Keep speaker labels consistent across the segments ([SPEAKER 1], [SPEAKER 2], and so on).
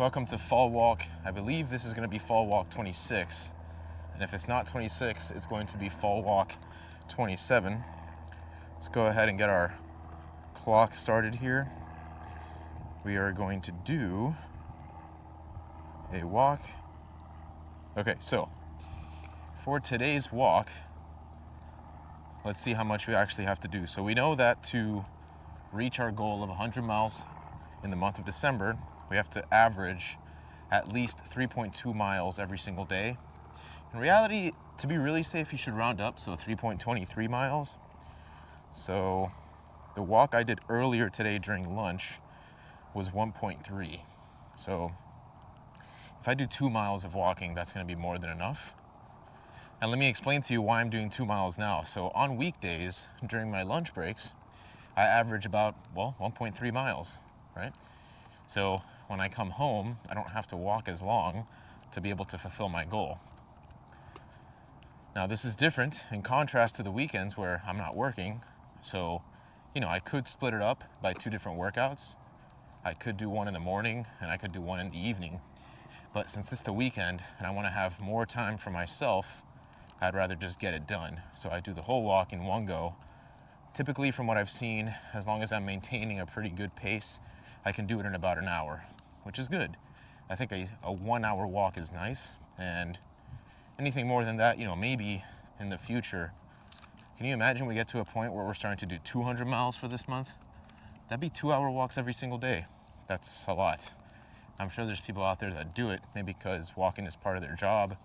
[SPEAKER 1] Welcome to Fall Walk. I believe this is going to be Fall Walk 26. And if it's not 26, it's going to be Fall Walk 27. Let's go ahead and get our clock started here. We are going to do a walk. Okay, so for today's walk, let's see how much we actually have to do. So we know that to reach our goal of 100 miles in the month of December, we have to average at least 3.2 miles every single day. In reality, to be really safe, you should round up, so 3.23 miles. So the walk I did earlier today during lunch was 1.3. So if I do 2 miles of walking, that's going to be more than enough. And let me explain to you why I'm doing 2 miles now. So on weekdays, during my lunch breaks, I average about, 1.3 miles, right? So when I come home, I don't have to walk as long to be able to fulfill my goal. Now, this is different in contrast to the weekends where I'm not working. So, I could split it up by 2 different workouts. I could do one in the morning and I could do one in the evening. But since it's the weekend and I want to have more time for myself, I'd rather just get it done. So I do the whole walk in one go. Typically, from what I've seen, as long as I'm maintaining a pretty good pace, I can do it in about an hour, which is good. I think a 1 hour walk is nice, and anything more than that, maybe in the future. Can you imagine we get to a point where we're starting to do 200 miles for this month? That'd be 2 hour walks every single day. That's a lot. I'm sure there's people out there that do it, maybe because walking is part of their job,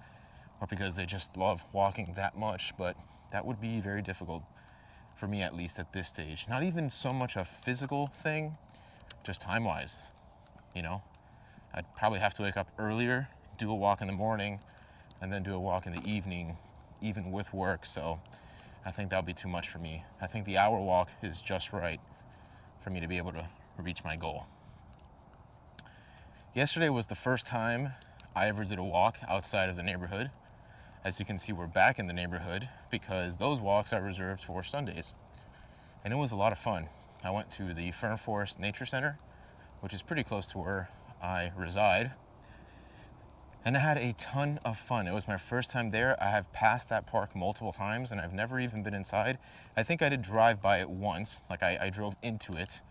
[SPEAKER 1] or because they just love walking that much, but that would be very difficult for me, at least at this stage. Not even so much a physical thing, just time-wise, I'd probably have to wake up earlier, do a walk in the morning, and then do a walk in the evening, even with work. So I think that'll be too much for me. I think the hour walk is just right for me to be able to reach my goal. Yesterday was the first time I ever did a walk outside of the neighborhood. As you can see, we're back in the neighborhood because those walks are reserved for Sundays. And it was a lot of fun. I went to the Fern Forest Nature Center, which is pretty close to where I reside. And I had a ton of fun. It was my first time there. I have passed that park multiple times and I've never even been inside. I think I did drive by it once, like I drove into it,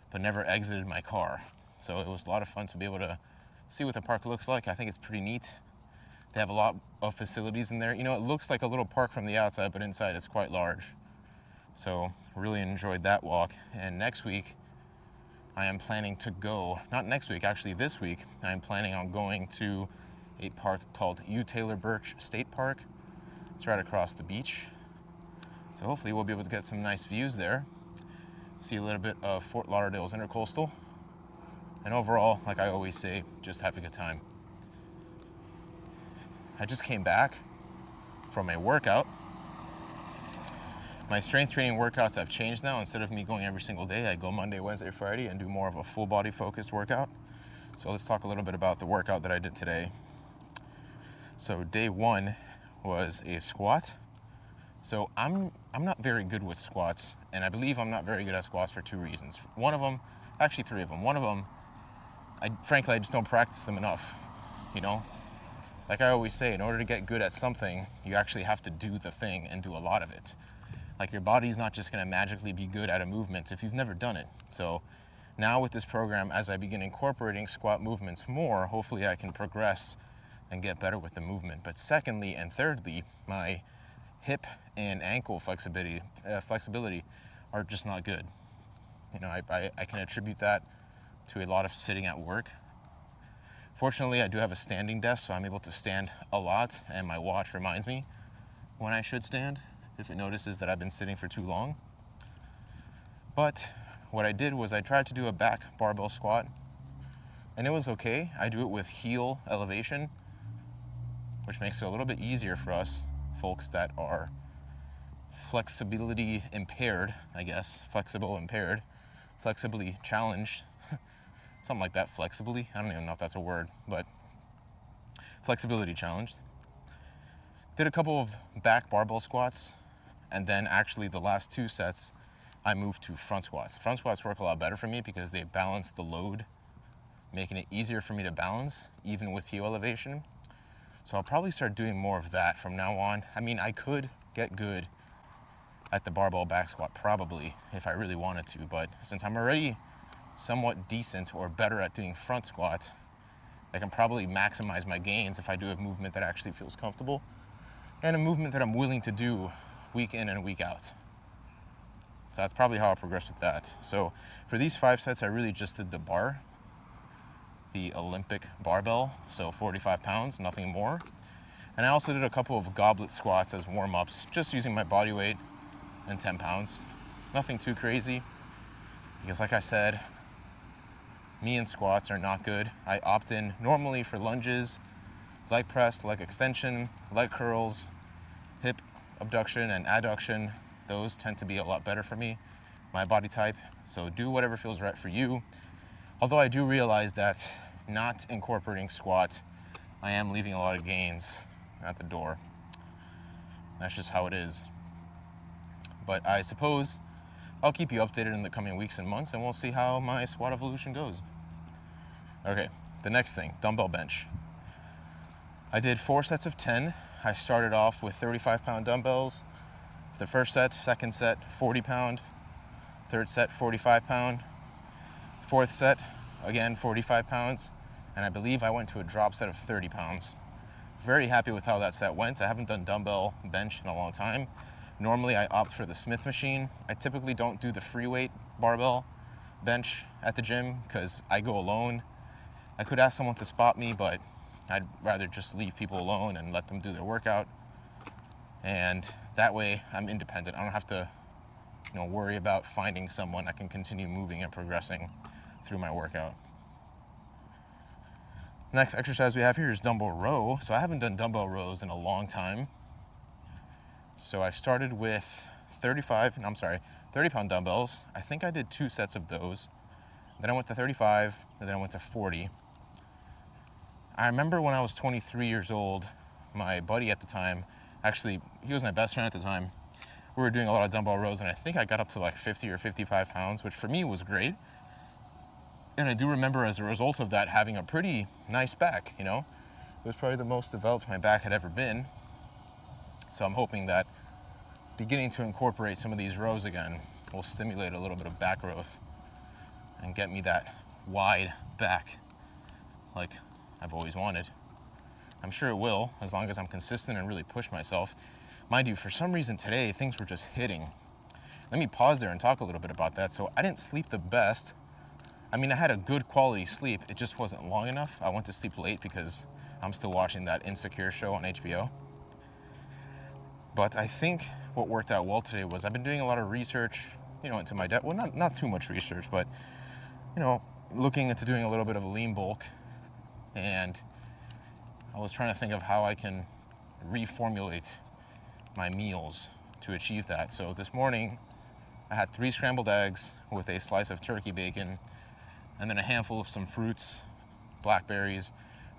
[SPEAKER 1] but never exited my car. So it was a lot of fun to be able to see what the park looks like. I think it's pretty neat. They have a lot of facilities in there. It looks like a little park from the outside, but inside it's quite large. So really enjoyed that walk. And next week, I am planning to go, not next week, actually this week, I am planning on going to a park called Taylor Birch State Park. It's right across the beach. So hopefully we'll be able to get some nice views there, see a little bit of Fort Lauderdale's Intercoastal, and overall, like I always say, just have a good time. I just came back from a workout. My strength training workouts have changed now. Instead of me going every single day, I go Monday, Wednesday, Friday and do more of a full body focused workout. So let's talk a little bit about the workout that I did today. So day one was a squat. So I'm not very good with squats, and I believe I'm not very good at squats for 2 reasons. One of them, actually 3 of them. One of them, frankly, I just don't practice them enough, Like I always say, in order to get good at something, you actually have to do the thing and do a lot of it. Like your body's not just going to magically be good at a movement if you've never done it. So now with this program, as I begin incorporating squat movements more, hopefully I can progress and get better with the movement. But secondly and thirdly, my hip and ankle flexibility are just not good. I can attribute that to a lot of sitting at work. Fortunately, I do have a standing desk, so I'm able to stand a lot, and my watch reminds me when I should stand if it notices that I've been sitting for too long. But what I did was I tried to do a back barbell squat, and it was okay. I do it with heel elevation, which makes it a little bit easier for us folks that are flexibility impaired, I guess, flexibly challenged, something like that, flexibly. I don't even know if that's a word, but flexibility challenged. Did a couple of back barbell squats, and then actually the last 2 sets, I moved to front squats. Front squats work a lot better for me because they balance the load making it easier for me to balance, even with heel elevation. So I'll probably start doing more of that from now on. I mean, I could get good at the barbell back squat probably if I really wanted to, but since I'm already somewhat decent or better at doing front squats, I can probably maximize my gains if I do a movement that actually feels comfortable and a movement that I'm willing to do week in and week out. So that's probably how I'll progress with that. So for these 5 sets, I really just did the bar, the Olympic barbell, so 45 pounds, nothing more. And I also did a couple of goblet squats as warm-ups, just using my body weight and 10 pounds. Nothing too crazy, because like I said, me and squats are not good. I opt in normally for lunges, leg press, leg extension, leg curls, hip abduction and adduction. Those tend to be a lot better for me, my body type. So do whatever feels right for you. Although I do realize that not incorporating squats, I am leaving a lot of gains at the door. That's just how it is. But I suppose I'll keep you updated in the coming weeks and months, and we'll see how my squat evolution goes. Okay, the next thing, dumbbell bench. I did 4 sets of 10. I started off with 35-pound dumbbells. The first set, second set, 40-pound. Third set, 45-pound. Fourth set, again, 45 pounds. And I believe I went to a drop set of 30 pounds. Very happy with how that set went. I haven't done dumbbell bench in a long time. Normally I opt for the Smith machine. I typically don't do the free weight barbell bench at the gym because I go alone. I could ask someone to spot me, but I'd rather just leave people alone and let them do their workout. And that way I'm independent. I don't have to, worry about finding someone. I can continue moving and progressing through my workout. Next exercise we have here is dumbbell row. So I haven't done dumbbell rows in a long time. So I started with 30-pound dumbbells. I think I did 2 sets of those. Then I went to 35, and then I went to 40. I remember when I was 23 years old, my buddy at the time, actually, he was my best friend at the time, we were doing a lot of dumbbell rows, and I think I got up to like 50 or 55 pounds, which for me was great. And I do remember as a result of that having a pretty nice back, It was probably the most developed my back had ever been. So I'm hoping that beginning to incorporate some of these rows again will stimulate a little bit of back growth and get me that wide back like I've always wanted. I'm sure it will, as long as I'm consistent and really push myself. Mind you, for some reason today, things were just hitting. Let me pause there and talk a little bit about that. So I didn't sleep the best. I mean, I had a good quality sleep. It just wasn't long enough. I went to sleep late because I'm still watching that Insecure show on HBO. But I think what worked out well today was I've been doing a lot of research, into my well, not too much research, but, looking into doing a little bit of a lean bulk. And I was trying to think of how I can reformulate my meals to achieve that. So this morning I had 3 scrambled eggs with a slice of turkey bacon and then a handful of some fruits, blackberries.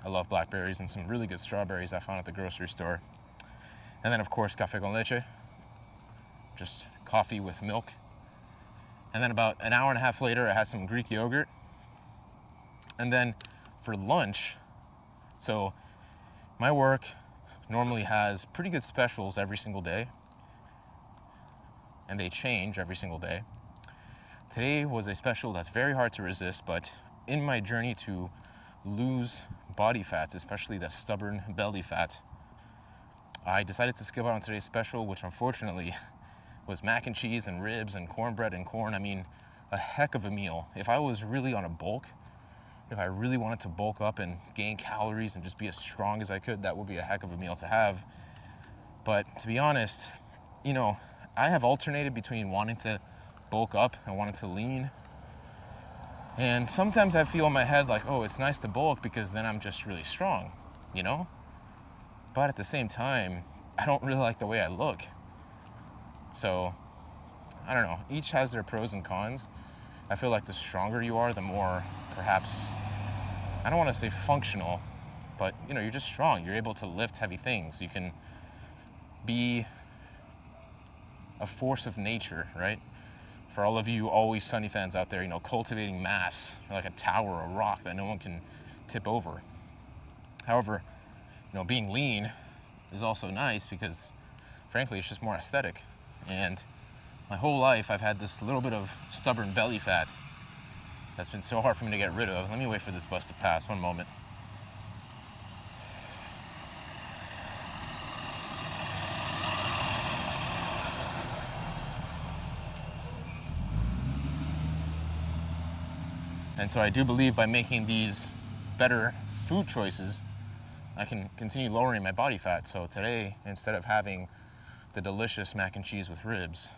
[SPEAKER 1] I love blackberries, and some really good strawberries I found at the grocery store. And then of course, café con leche, just coffee with milk. And then about an hour and a half later, I had some Greek yogurt. And then for lunch, so my work normally has pretty good specials every single day, and they change every single day. Today was a special that's very hard to resist, but in my journey to lose body fats, especially the stubborn belly fat, I decided to skip out on today's special, which unfortunately was mac and cheese and ribs and cornbread and corn. I mean, a heck of a meal. If I was really on a bulk, if I really wanted to bulk up and gain calories and just be as strong as I could, that would be a heck of a meal to have. But to be honest, I have alternated between wanting to bulk up and wanting to lean. And sometimes I feel in my head like, oh, it's nice to bulk because then I'm just really strong, But at the same time, I don't really like the way I look. So, I don't know. Each has their pros and cons. I feel like the stronger you are, the more perhaps, I don't want to say functional, but you're just strong. You're able to lift heavy things. You can be a force of nature, right? For all of you Always Sunny fans out there, cultivating mass, like a tower, a rock that no one can tip over. However, being lean is also nice because, frankly, it's just more aesthetic. And my whole life, I've had this little bit of stubborn belly fat that's been so hard for me to get rid of. Let me wait for this bus to pass. One moment. And so I do believe by making these better food choices, I can continue lowering my body fat. So today, instead of having the delicious mac and cheese with ribs,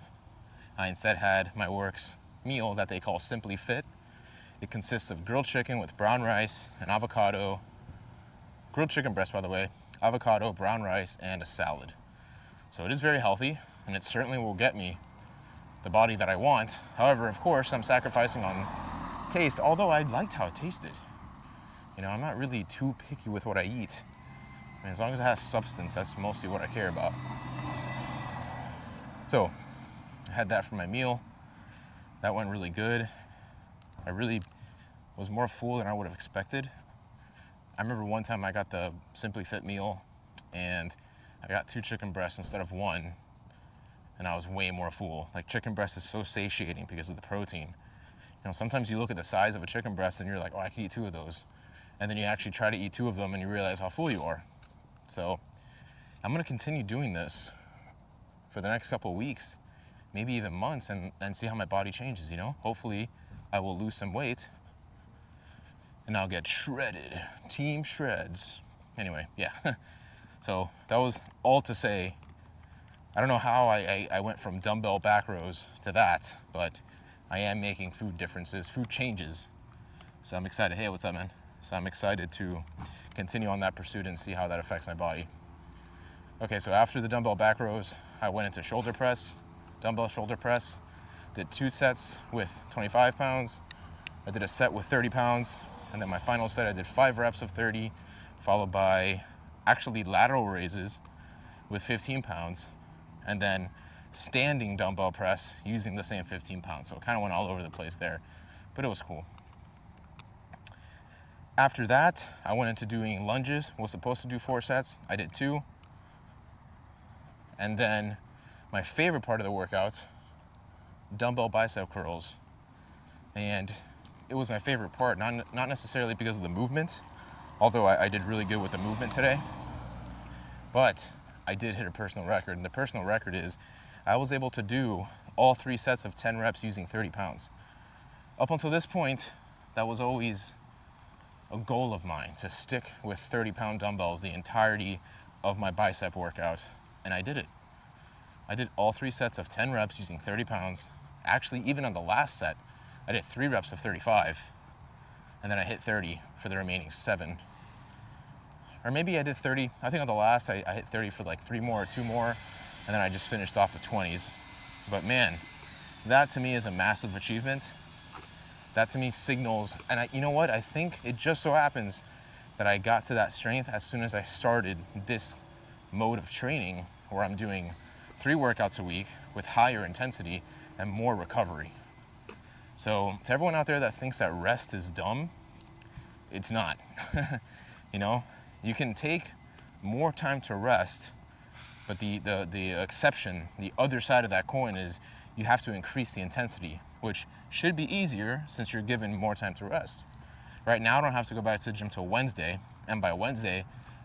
[SPEAKER 1] I instead had my works meal that they call Simply Fit. It consists of grilled chicken with brown rice and avocado, grilled chicken breast, by the way, avocado, brown rice, and a salad. So it is very healthy, and it certainly will get me the body that I want. However, of course, I'm sacrificing on taste, although I liked how it tasted. I'm not really too picky with what I eat. As long as it has substance, that's mostly what I care about. So, I had that for my meal. That went really good. I really was more full than I would have expected. I remember one time I got the Simply Fit meal, and I got 2 chicken breasts instead of 1, and I was way more full. Like, chicken breast is so satiating because of the protein. Sometimes you look at the size of a chicken breast and you're like, oh, I can eat 2 of those. And then you actually try to eat 2 of them and you realize how full you are. So I'm gonna continue doing this for the next couple of weeks, maybe even months, and see how my body changes, Hopefully I will lose some weight and I'll get shredded. Team shreds. Anyway, yeah. So that was all to say, I don't know how I went from dumbbell back rows to that, but I am making food differences, food changes. So I'm excited. Hey, what's up, man? So I'm excited to continue on that pursuit and see how that affects my body. Okay, so after the dumbbell back rows, I went into shoulder press, dumbbell shoulder press, did 2 sets with 25 pounds. I did a set with 30 pounds. And then my final set, I did 5 reps of 30, followed by actually lateral raises with 15 pounds. And then standing dumbbell press using the same 15 pounds. So it kind of went all over the place there, but it was cool. After that, I went into doing lunges. Was supposed to do 4 sets. I did 2. And then my favorite part of the workout, dumbbell bicep curls. And it was my favorite part, not necessarily because of the movement, although I did really good with the movement today, but I did hit a personal record. And the personal record is I was able to do all 3 sets of 10 reps using 30 pounds. Up until this point, that was always a goal of mine, to stick with 30-pound dumbbells the entirety of my bicep workout, and I did it. I did all 3 sets of 10 reps using 30 pounds. Actually, even on the last set, I did 3 reps of 35, and then I hit 30 for the remaining 7. Or maybe I did 30. I think on the last, I hit 30 for like 3 more or 2 more, and then I just finished off with 20s. But man, that to me is a massive achievement. That to me signals, and you know what? I think it just so happens that I got to that strength as soon as I started this mode of training where I'm doing 3 workouts a week with higher intensity and more recovery. So to everyone out there that thinks that rest is dumb, it's not. You can take more time to rest, but the exception, the other side of that coin is you have to increase the intensity, which should be easier since you're given more time to rest. Right now, I don't have to go back to the gym till Wednesday, and by Wednesday,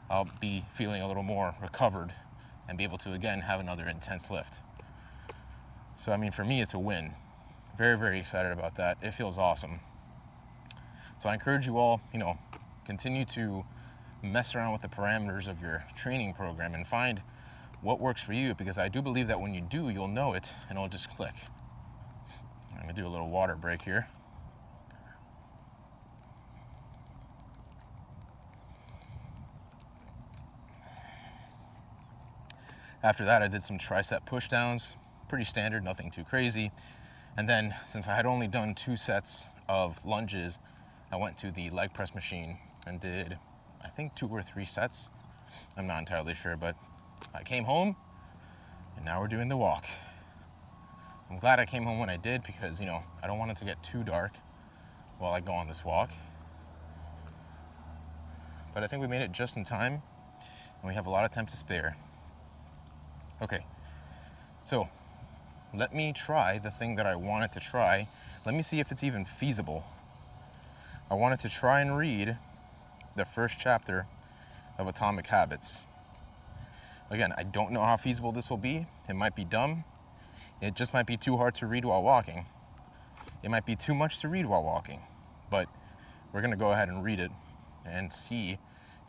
[SPEAKER 1] I'll be feeling a little more recovered and be able to, again, have another intense lift. So, for me, it's a win. Very, very excited about that. It feels awesome. So I encourage you all, continue to mess around with the parameters of your training program and find what works for you, because I do believe that when you do, you'll know it and it'll just click. I'm gonna do a little water break here. After that, I did some tricep push downs, pretty standard, nothing too crazy. And then, since I had only done 2 sets of lunges, I went to the leg press machine and did, I think, 2 or 3 sets. I'm not entirely sure, but I came home and now we're doing the walk. I'm glad I came home when I did because, I don't want it to get too dark while I go on this walk. But I think we made it just in time, and we have a lot of time to spare. Okay, so let me try the thing that I wanted to try. Let me see if it's even feasible. I wanted to try and read the first chapter of Atomic Habits. Again, I don't know how feasible this will be. It might be dumb. It just might be too hard to read while walking. It might be too much to read while walking. But we're going to go ahead and read it and see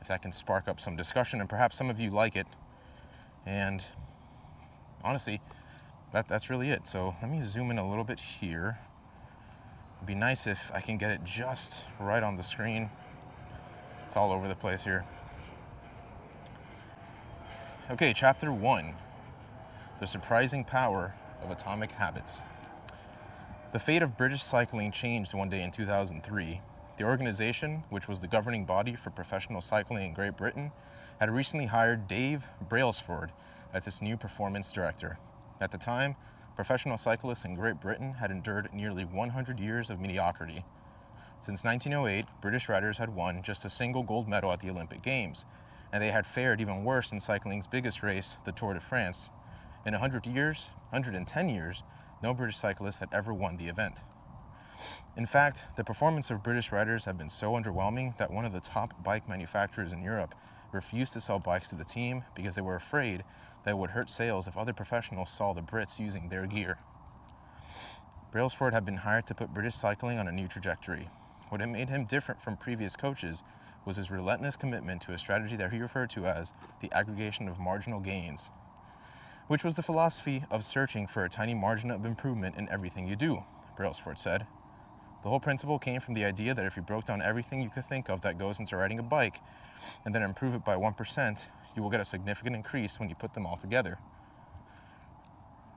[SPEAKER 1] if that can spark up some discussion, and perhaps some of you like it. And honestly, that's really it. So let me zoom in a little bit here. It'd be nice if I can get it just right on the screen. It's all over the place here. Okay, chapter 1, The Surprising Power of Atomic Habits. The fate of British cycling changed one day in 2003. The organization, which was the governing body for professional cycling in Great Britain, had recently hired Dave Brailsford as its new performance director. At the time, professional cyclists in Great Britain had endured nearly 100 years of mediocrity. Since 1908, British riders had won just a single gold medal at the Olympic Games, and they had fared even worse in cycling's biggest race, the Tour de France. In 110 years, no British cyclist had ever won the event. In fact, the performance of British riders had been so underwhelming that one of the top bike manufacturers in Europe refused to sell bikes to the team because they were afraid that it would hurt sales if other professionals saw the Brits using their gear. Brailsford had been hired to put British cycling on a new trajectory. What had made him different from previous coaches was his relentless commitment to a strategy that he referred to as the aggregation of marginal gains, which was the philosophy of searching for a tiny margin of improvement in everything you do, Brailsford said. The whole principle came from the idea that if you broke down everything you could think of that goes into riding a bike and then improve it by 1%, you will get a significant increase when you put them all together.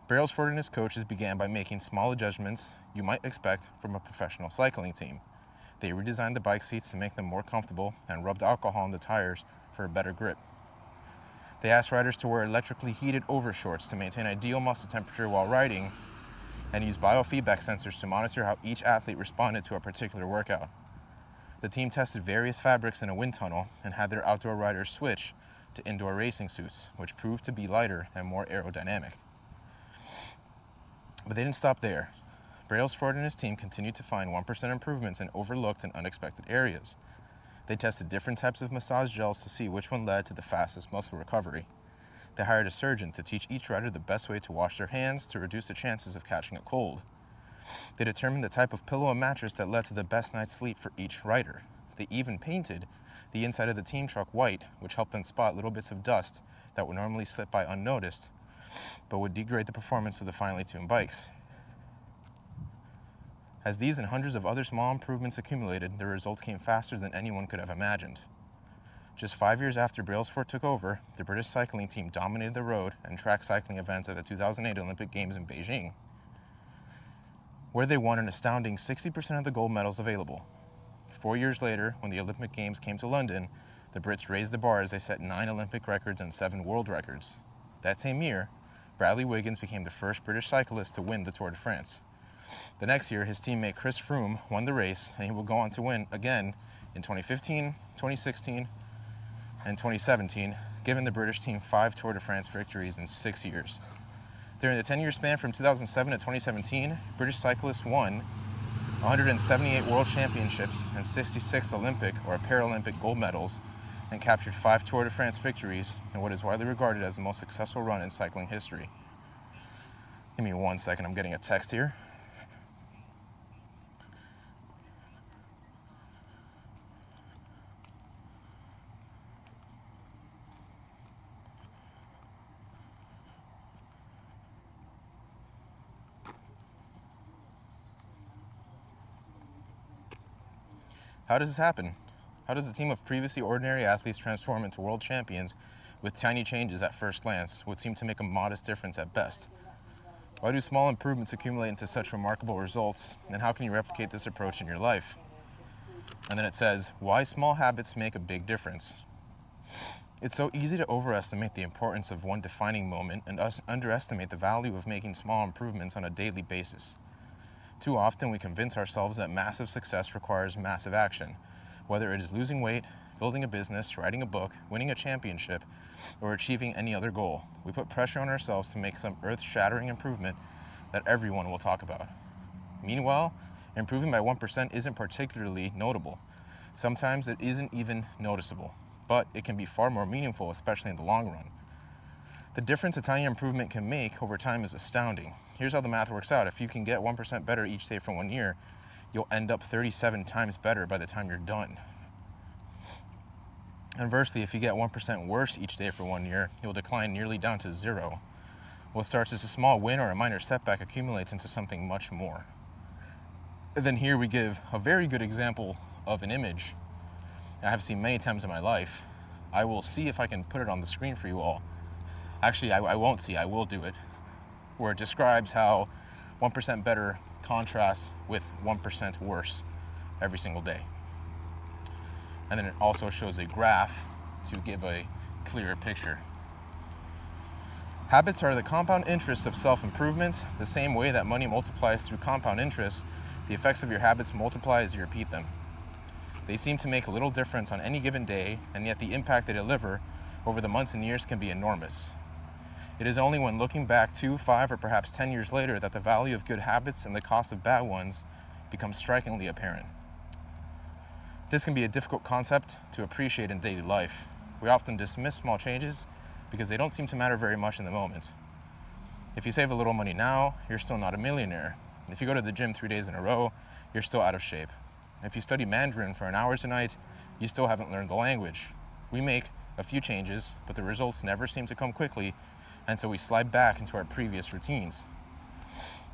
[SPEAKER 1] Brailsford and his coaches began by making small adjustments you might expect from a professional cycling team. They redesigned the bike seats to make them more comfortable and rubbed alcohol on the tires for a better grip. They asked riders to wear electrically heated overshorts to maintain ideal muscle temperature while riding, and used biofeedback sensors to monitor how each athlete responded to a particular workout. The team tested various fabrics in a wind tunnel and had their outdoor riders switch to indoor racing suits, which proved to be lighter and more aerodynamic. But they didn't stop there. Brailsford and his team continued to find 1% improvements in overlooked and unexpected areas. They tested different types of massage gels to see which one led to the fastest muscle recovery. They hired a surgeon to teach each rider the best way to wash their hands to reduce the chances of catching a cold. They determined the type of pillow and mattress that led to the best night's sleep for each rider. They even painted the inside of the team truck white, which helped them spot little bits of dust that would normally slip by unnoticed, but would degrade the performance of the finely tuned bikes. As these and hundreds of other small improvements accumulated, the results came faster than anyone could have imagined. Just 5 years after Brailsford took over, the British cycling team dominated the road and track cycling events at the 2008 Olympic Games in Beijing, where they won an astounding 60% of the gold medals available. 4 years later, when the Olympic Games came to London, the Brits raised the bar as they set 9 Olympic records and 7 world records. That same year, Bradley Wiggins became the first British cyclist to win the Tour de France. The next year, his teammate Chris Froome won the race, and he will go on to win again in 2015, 2016, and 2017, giving the British team 5 Tour de France victories in 6 years. During the 10-year span from 2007 to 2017, British cyclists won 178 World Championships and 66 Olympic or Paralympic gold medals, and captured 5 Tour de France victories in what is widely regarded as the most successful run in cycling history. Give me 1 second, I'm getting a text here. How does this happen? How does a team of previously ordinary athletes transform into world champions with tiny changes at first glance, would seem to make a modest difference at best? Why do small improvements accumulate into such remarkable results, and how can you replicate this approach in your life? And then it says, why small habits make a big difference. It's so easy to overestimate the importance of one defining moment and underestimate the value of making small improvements on a daily basis. Too often we convince ourselves that massive success requires massive action, whether it is losing weight, building a business, writing a book, winning a championship, or achieving any other goal. We put pressure on ourselves to make some earth-shattering improvement that everyone will talk about. Meanwhile, improving by 1% isn't particularly notable. Sometimes it isn't even noticeable, but it can be far more meaningful, especially in the long run. The difference a tiny improvement can make over time is astounding. Here's how the math works out. If you can get 1% better each day for 1 year, you'll end up 37 times better by the time you're done. Conversely, if you get 1% worse each day for 1 year, you'll decline nearly down to 0. What starts as a small win or a minor setback accumulates into something much more. And then here we give a very good example of an image I have seen many times in my life. I will see if I can put it on the screen for you all. Actually, I won't see, I will do it, where it describes how 1% better contrasts with 1% worse every single day. And then it also shows a graph to give a clearer picture. Habits are the compound interest of self-improvement. The same way that money multiplies through compound interest, the effects of your habits multiply as you repeat them. They seem to make a little difference on any given day, and yet the impact they deliver over the months and years can be enormous. It is only when looking back 2, 5, or perhaps 10 years later that the value of good habits and the cost of bad ones becomes strikingly apparent. This can be a difficult concept to appreciate in daily life. We often dismiss small changes because they don't seem to matter very much in the moment. If you save a little money now, you're still not a millionaire. If you go to the gym 3 days in a row, you're still out of shape. If you study Mandarin for an hour tonight, you still haven't learned the language. We make a few changes, but the results never seem to come quickly, and so we slide back into our previous routines.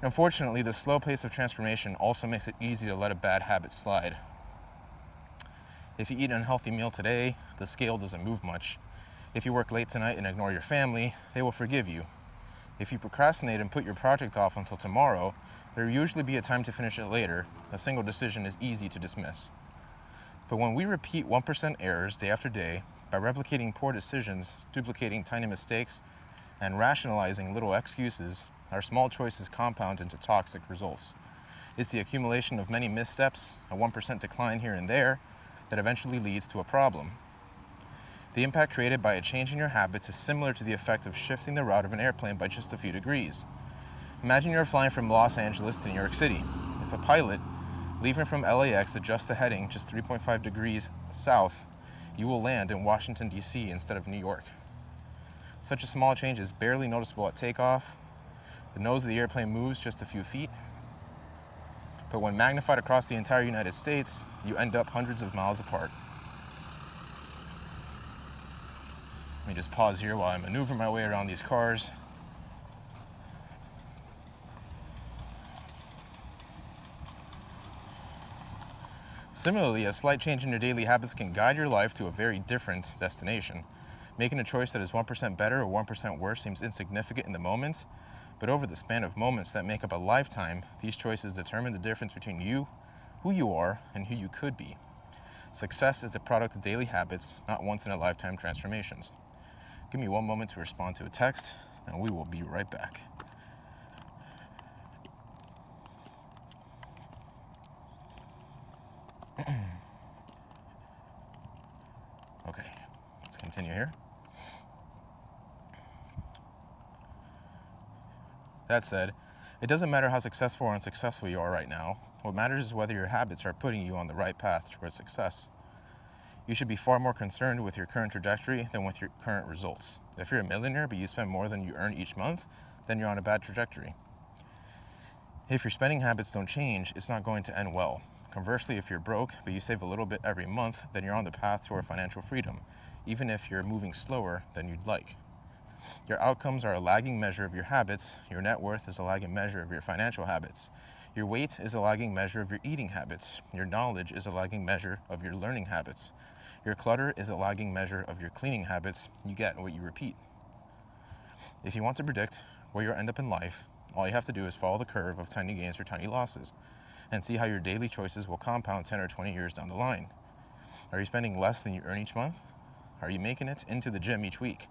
[SPEAKER 1] Unfortunately, the slow pace of transformation also makes it easy to let a bad habit slide. If you eat an unhealthy meal today, the scale doesn't move much. If you work late tonight and ignore your family, they will forgive you. If you procrastinate and put your project off until tomorrow, there will usually be a time to finish it later. A single decision is easy to dismiss. But when we repeat 1% errors day after day, by replicating poor decisions, duplicating tiny mistakes, and rationalizing little excuses, our small choices compound into toxic results. It's the accumulation of many missteps, a 1% decline here and there, that eventually leads to a problem. The impact created by a change in your habits is similar to the effect of shifting the route of an airplane by just a few degrees. Imagine you're flying from Los Angeles to New York City. If a pilot, leaving from LAX, adjusts the heading just 3.5 degrees south, you will land in Washington, D.C. instead of New York. Such a small change is barely noticeable at takeoff. The nose of the airplane moves just a few feet. But when magnified across the entire United States, you end up hundreds of miles apart. Let me just pause here while I maneuver my way around these cars. Similarly, a slight change in your daily habits can guide your life to a very different destination. Making a choice that is 1% better or 1% worse seems insignificant in the moment, but over the span of moments that make up a lifetime, these choices determine the difference between you, who you are, and who you could be. Success is the product of daily habits, not once-in-a-lifetime transformations. Give me one moment to respond to a text, and we will be right back. Okay, let's continue here. That said, it doesn't matter how successful or unsuccessful you are right now. What matters is whether your habits are putting you on the right path towards success. You should be far more concerned with your current trajectory than with your current results. If you're a millionaire but you spend more than you earn each month, then you're on a bad trajectory. If your spending habits don't change, it's not going to end well. Conversely, if you're broke but you save a little bit every month, then you're on the path toward financial freedom, even if you're moving slower than you'd like. Your outcomes are a lagging measure of your habits. Your net worth is a lagging measure of your financial habits. Your weight is a lagging measure of your eating habits. Your knowledge is a lagging measure of your learning habits. Your clutter is a lagging measure of your cleaning habits. You get what you repeat. If you want to predict where you'll end up in life, all you have to do is follow the curve of tiny gains or tiny losses and see how your daily choices will compound 10 or 20 years down the line. Are you spending less than you earn each month? Are you making it into the gym each week?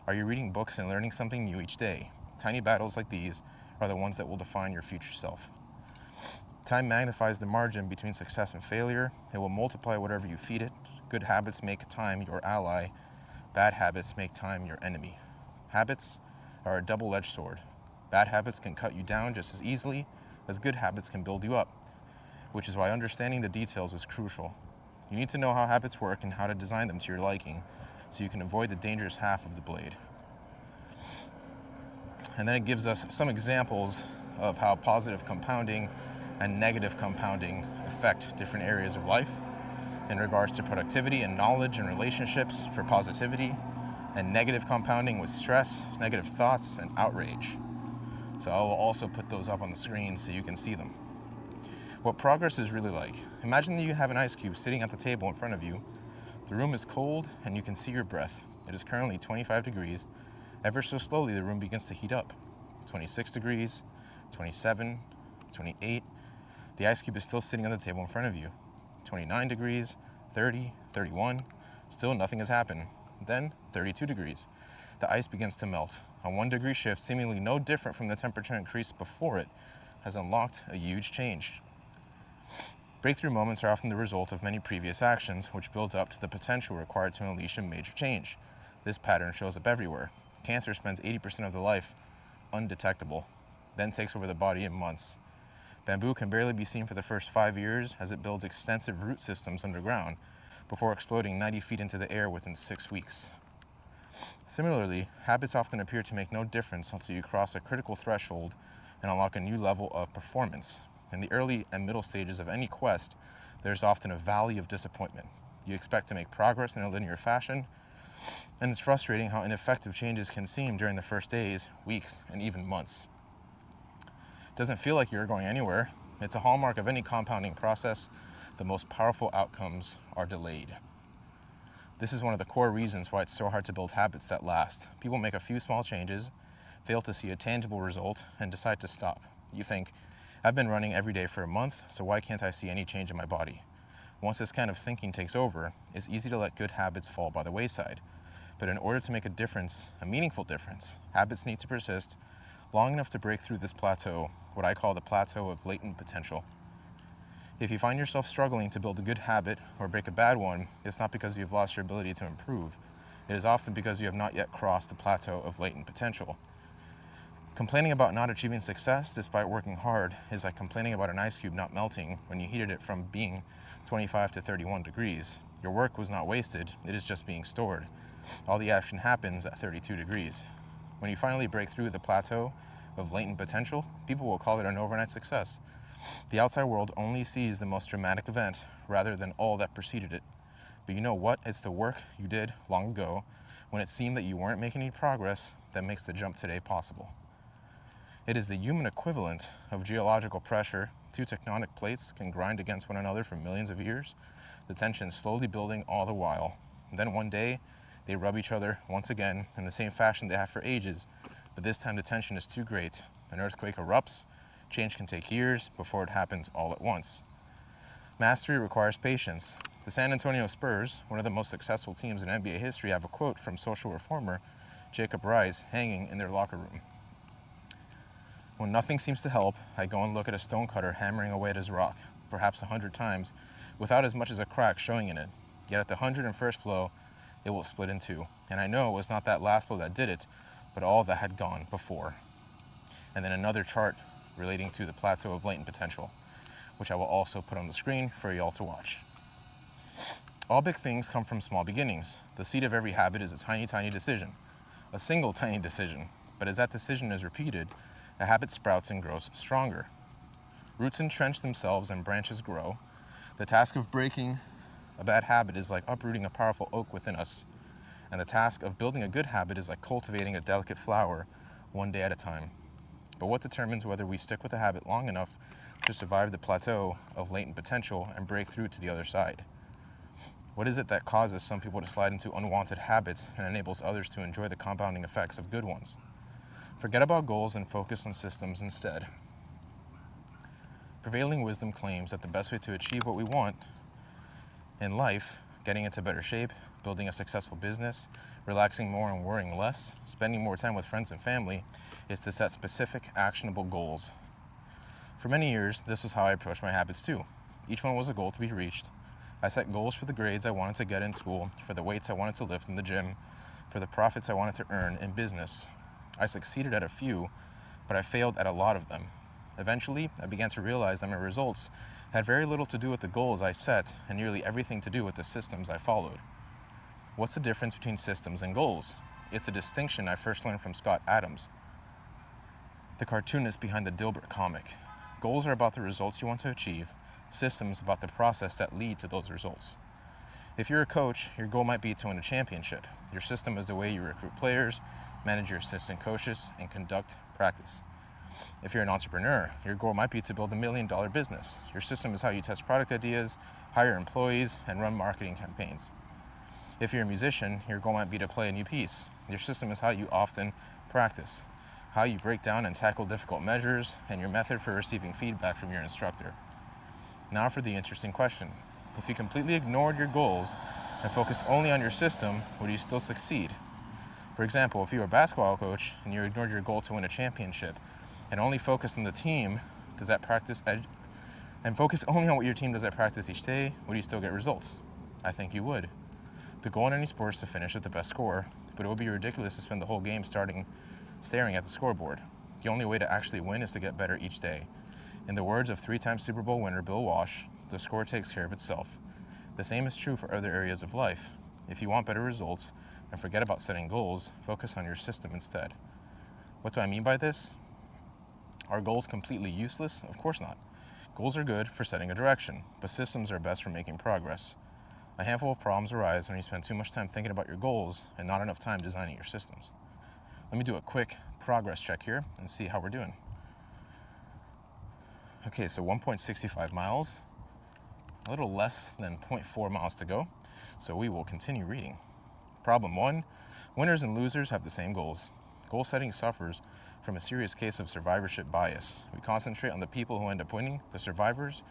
[SPEAKER 1] Are you reading books and learning something new each day? Tiny battles like these are the ones that will define your future self. Time magnifies the margin between success and failure. It will multiply whatever you feed it. Good habits make time your ally. Bad habits make time your enemy. Habits are a double-edged sword. Bad habits can cut you down just as easily as good habits can build you up, which is why understanding the details is crucial. You need to know how habits work and how to design them to your liking so you can avoid the dangerous half of the blade. And then it gives us some examples of how positive compounding and negative compounding affect different areas of life in regards to productivity and knowledge and relationships for positivity, and negative compounding with stress, negative thoughts, and outrage. So I will also put those up on the screen so you can see them. What progress is really like. Imagine that you have an ice cube sitting at the table in front of you. The room is cold and you can see your breath. It is currently 25 degrees. Ever so slowly, the room begins to heat up. 26 degrees, 27, 28. The ice cube is still sitting on the table in front of you. 29 degrees, 30, 31. Still nothing has happened. Then 32 degrees. The ice begins to melt. A 1 degree shift, seemingly no different from the temperature increase before it, has unlocked a huge change. Breakthrough moments are often the result of many previous actions, which build up to the potential required to unleash a major change. This pattern shows up everywhere. Cancer spends 80% of the life undetectable, then takes over the body in months. Bamboo can barely be seen for the first 5 years as it builds extensive root systems underground before exploding 90 feet into the air within 6 weeks. Similarly, habits often appear to make no difference until you cross a critical threshold and unlock a new level of performance. In the early and middle stages of any quest, there's often a valley of disappointment. You expect to make progress in a linear fashion, and it's frustrating how ineffective changes can seem during the first days, weeks, and even months. It doesn't feel like you're going anywhere. It's a hallmark of any compounding process. The most powerful outcomes are delayed. This is one of the core reasons why it's so hard to build habits that last. People make a few small changes, fail to see a tangible result, and decide to stop. You think, I've been running every day for a month, so why can't I see any change in my body? Once this kind of thinking takes over, it's easy to let good habits fall by the wayside. But in order to make a difference, a meaningful difference, habits need to persist long enough to break through this plateau, what I call the plateau of latent potential. If you find yourself struggling to build a good habit or break a bad one, it's not because you've lost your ability to improve. It is often because you have not yet crossed the plateau of latent potential. Complaining about not achieving success despite working hard is like complaining about an ice cube not melting when you heated it from being 25 to 31 degrees. Your work was not wasted, it is just being stored. All the action happens at 32 degrees. When you finally break through the plateau of latent potential, people will call it an overnight success. The outside world only sees the most dramatic event rather than all that preceded it. But you know what? It's the work you did long ago when it seemed that you weren't making any progress that makes the jump today possible. It is the human equivalent of geological pressure. Two tectonic plates can grind against one another for millions of years, the tension slowly building all the while. And then one day, they rub each other once again in the same fashion they have for ages, but this time the tension is too great. An earthquake erupts. Change can take years before it happens all at once. Mastery requires patience. The San Antonio Spurs, one of the most successful teams in NBA history, have a quote from social reformer Jacob Riis hanging in their locker room. When nothing seems to help, I go and look at a stonecutter hammering away at his rock, perhaps 100 times, without as much as a crack showing in it. Yet at the 101st blow, it will split in two. And I know it was not that last blow that did it, but all that had gone before. And then another chart relating to the plateau of latent potential, which I will also put on the screen for y'all to watch. All big things come from small beginnings. The seed of every habit is a tiny, tiny decision, a single tiny decision. But as that decision is repeated, the habit sprouts and grows stronger. Roots entrench themselves and branches grow. The task of breaking a bad habit is like uprooting a powerful oak within us. And the task of building a good habit is like cultivating a delicate flower one day at a time. But what determines whether we stick with a habit long enough to survive the plateau of latent potential and break through to the other side? What is it that causes some people to slide into unwanted habits and enables others to enjoy the compounding effects of good ones? Forget about goals and focus on systems instead. Prevailing wisdom claims that the best way to achieve what we want in life, getting into better shape, building a successful business, relaxing more and worrying less, spending more time with friends and family, is to set specific, actionable goals. For many years, this was how I approached my habits too. Each one was a goal to be reached. I set goals for the grades I wanted to get in school, for the weights I wanted to lift in the gym, for the profits I wanted to earn in business. I succeeded at a few, but I failed at a lot of them. Eventually, I began to realize that my results had very little to do with the goals I set and nearly everything to do with the systems I followed. What's the difference between systems and goals? It's a distinction I first learned from Scott Adams, the cartoonist behind the Dilbert comic. Goals are about the results you want to achieve, systems about the process that lead to those results. If you're a coach, your goal might be to win a championship. Your system is the way you recruit players, manage your assistant coaches, and conduct practice. If you're an entrepreneur, your goal might be to build $1 million business. Your system is how you test product ideas, hire employees, and run marketing campaigns. If you're a musician, your goal might be to play a new piece. Your system is how you often practice, how you break down and tackle difficult measures, and your method for receiving feedback from your instructor. Now for the interesting question. If you completely ignored your goals and focused only on your system, would you still succeed? For example, if you were a basketball coach and you ignored your goal to win a championship and only focused on the team, and focus only on what your team does at practice each day, would you still get results? I think you would. The goal in any sport is to finish with the best score, but it would be ridiculous to spend the whole game staring at the scoreboard. The only way to actually win is to get better each day. In the words of three-time Super Bowl winner Bill Walsh, the score takes care of itself. The same is true for other areas of life. If you want better results, and forget about setting goals, focus on your system instead. What do I mean by this? Are goals completely useless? Of course not. Goals are good for setting a direction, but systems are best for making progress. A handful of problems arise when you spend too much time thinking about your goals and not enough time designing your systems. Let me do a quick progress check here and see how we're doing. Okay, so 1.65 miles, a little less than 0.4 miles to go, so we will continue reading. Problem 1, winners and losers have the same goals. Goal setting suffers from a serious case of survivorship bias. We concentrate on the people who end up winning, the survivors,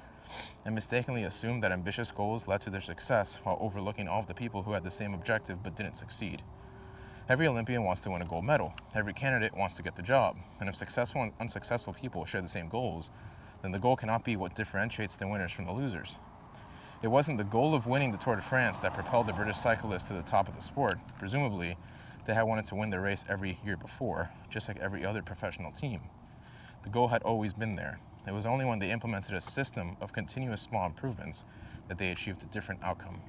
[SPEAKER 1] and mistakenly assume that ambitious goals led to their success while overlooking all of the people who had the same objective but didn't succeed. Every Olympian wants to win a gold medal. Every candidate wants to get the job. And if successful and unsuccessful people share the same goals, then the goal cannot be what differentiates the winners from the losers. It wasn't the goal of winning the Tour de France that propelled the British cyclists to the top of the sport. Presumably, they had wanted to win the race every year before, just like every other professional team. The goal had always been there. It was only when they implemented a system of continuous small improvements that they achieved a different outcome.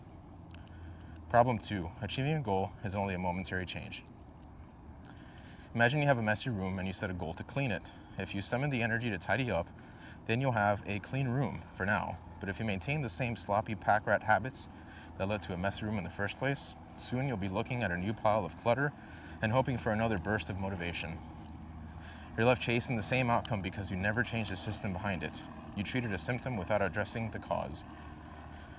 [SPEAKER 1] Problem 2, achieving a goal is only a momentary change. Imagine you have a messy room and you set a goal to clean it. If you summon the energy to tidy up, then you'll have a clean room for now. But if you maintain the same sloppy pack rat habits that led to a messy room in the first place, soon you'll be looking at a new pile of clutter and hoping for another burst of motivation. You're left chasing the same outcome because you never changed the system behind it. You treated a symptom without addressing the cause.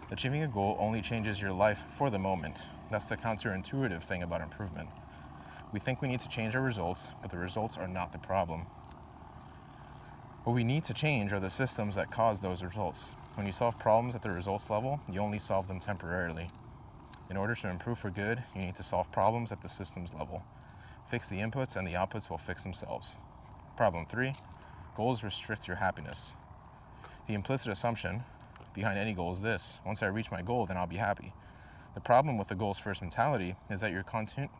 [SPEAKER 1] Achieving a goal only changes your life for the moment. That's the counterintuitive thing about improvement. We think we need to change our results, but the results are not the problem. What we need to change are the systems that cause those results. When you solve problems at the results level, you only solve them temporarily. In order to improve for good, you need to solve problems at the systems level. Fix the inputs and the outputs will fix themselves. Problem 3, goals restrict your happiness. The implicit assumption behind any goal is this: once I reach my goal, then I'll be happy. The problem with the goals first mentality is that you're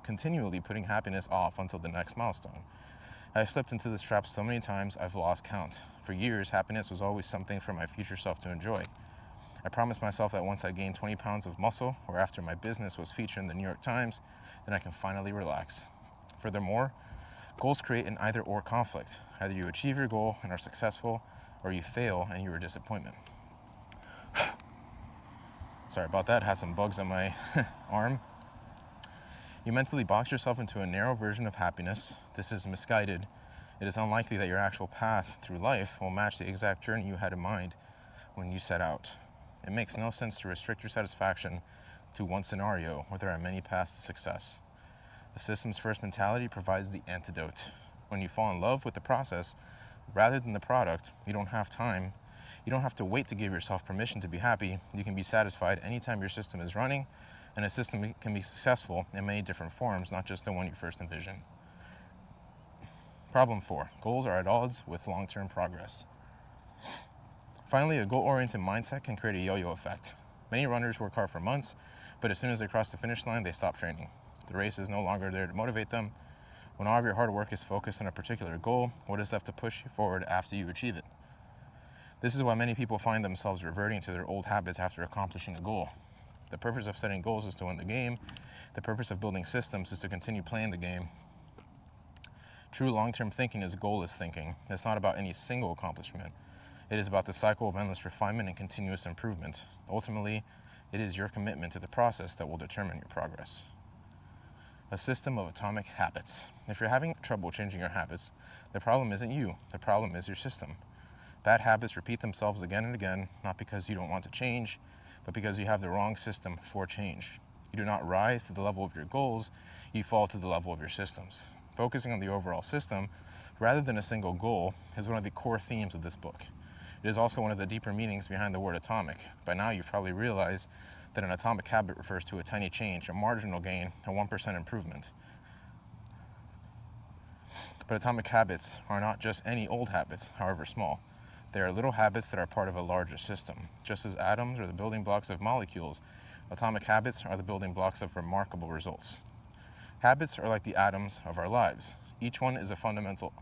[SPEAKER 1] continually putting happiness off until the next milestone. I've slipped into this trap so many times I've lost count. For years, happiness was always something for my future self to enjoy. I promised myself that once I gained 20 pounds of muscle, or after my business was featured in the New York Times, then I can finally relax. Furthermore, goals create an either-or conflict. Either you achieve your goal and are successful, or you fail and you're a disappointment. Sorry about that, had some bugs on my arm. You mentally box yourself into a narrow version of happiness. This is misguided. It is unlikely that your actual path through life will match the exact journey you had in mind when you set out. It makes no sense to restrict your satisfaction to one scenario where there are many paths to success. The systems first mentality provides the antidote. When you fall in love with the process rather than the product, you don't have to wait to give yourself permission to be happy. You can be satisfied anytime your system is running And a system can be successful in many different forms, not just the one you first envisioned. Problem 4. Goals are at odds with long-term progress. Finally, a goal-oriented mindset can create a yo-yo effect. Many runners work hard for months, but as soon as they cross the finish line, they stop training. The race is no longer there to motivate them. When all of your hard work is focused on a particular goal, what is left to push you forward after you achieve it? This is why many people find themselves reverting to their old habits after accomplishing a goal. The purpose of setting goals is to win the game. The purpose of building systems is to continue playing the game. True long-term thinking is goalless thinking. It's not about any single accomplishment. It is about the cycle of endless refinement and continuous improvement. Ultimately, it is your commitment to the process that will determine your progress. A system of atomic habits. If you're having trouble changing your habits, the problem isn't you. The problem is your system. Bad habits repeat themselves again and again, not because you don't want to change, but because you have the wrong system for change. You do not rise to the level of your goals, you fall to the level of your systems. Focusing on the overall system, rather than a single goal, is one of the core themes of this book. It is also one of the deeper meanings behind the word atomic. By now you've probably realized that an atomic habit refers to a tiny change, a marginal gain, a 1% improvement. But atomic habits are not just any old habits, however small. They are little habits that are part of a larger system. Just as atoms are the building blocks of molecules, atomic habits are the building blocks of remarkable results. Habits are like the atoms of our lives. Each one is a fundamental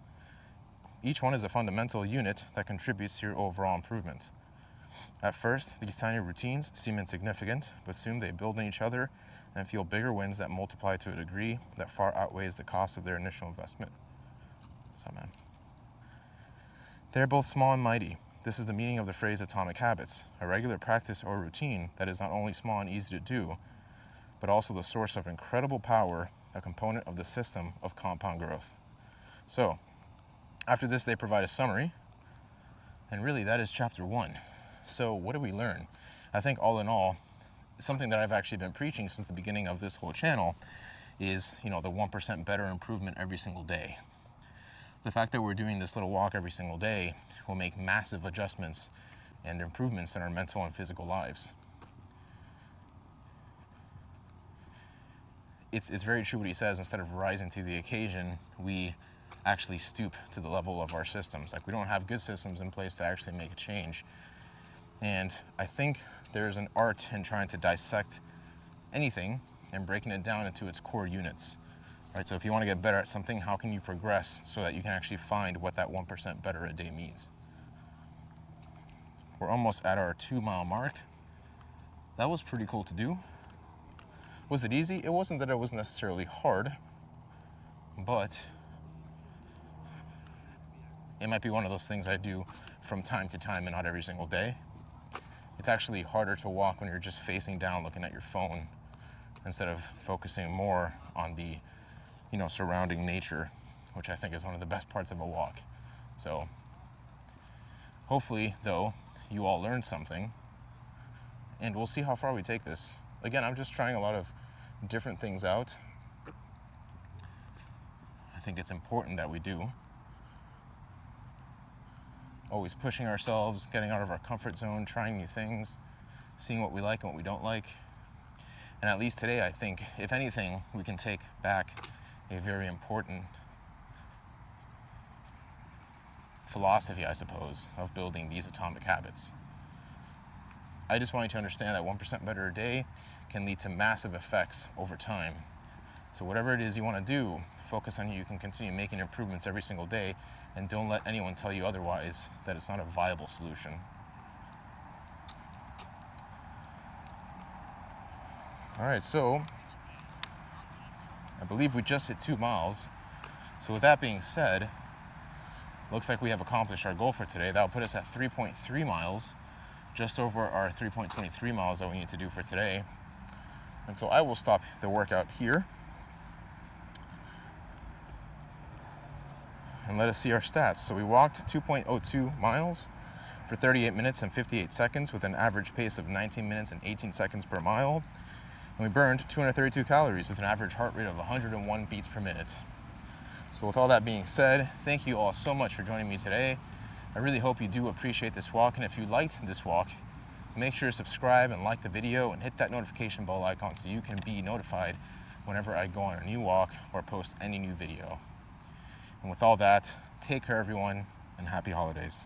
[SPEAKER 1] unit that contributes to your overall improvement. At first, these tiny routines seem insignificant, but soon they build on each other and fuel bigger wins that multiply to a degree that far outweighs the cost of their initial investment. They are both small and mighty. This is the meaning of the phrase atomic habits, a regular practice or routine that is not only small and easy to do, but also the source of incredible power, a component of the system of compound growth. So, after this, they provide a summary, and really that is chapter 1. So what do we learn? I think all in all, something that I've actually been preaching since the beginning of this whole channel is, the 1% better improvement every single day. The fact that we're doing this little walk every single day will make massive adjustments and improvements in our mental and physical lives. It's very true what he says. Instead of rising to the occasion, we actually stoop to the level of our systems. Like, we don't have good systems in place to actually make a change. And I think there's an art in trying to dissect anything and breaking it down into its core units. Right? So if you want to get better at something, how can you progress so that you can actually find what that 1% better a day means? We're almost at our 2-mile mark. That was pretty cool to do. Was it easy? It wasn't that it was necessarily hard, but it might be one of those things I do from time to time and not every single day. It's actually harder to walk when you're just facing down looking at your phone instead of focusing more on the surrounding nature, which I think is one of the best parts of a walk. So hopefully, though, you all learned something, and we'll see how far we take this. Again, I'm just trying a lot of different things out. I think it's important that we do. Always pushing ourselves, getting out of our comfort zone, trying new things, seeing what we like and what we don't like. And at least today, I think, if anything, we can take back a very important philosophy, I suppose, of building these atomic habits. I just want you to understand that 1% better a day can lead to massive effects over time. So whatever it is you want to do, focus on how you can continue making improvements every single day, and don't let anyone tell you otherwise, that it's not a viable solution. All right, so I believe we just hit 2 miles. So with that being said, looks like we have accomplished our goal for today. That'll put us at 3.3 miles, just over our 3.23 miles that we need to do for today. And so I will stop the workout here. And let us see our stats. So we walked 2.02 miles for 38 minutes and 58 seconds with an average pace of 19 minutes and 18 seconds per mile. And we burned 232 calories with an average heart rate of 101 beats per minute. So with all that being said, thank you all so much for joining me today. I really hope you do appreciate this walk, and if you liked this walk, Make sure to subscribe and like the video and hit that notification bell icon so you can be notified whenever I go on a new walk or post any new video. And with all that, take care everyone, and happy holidays.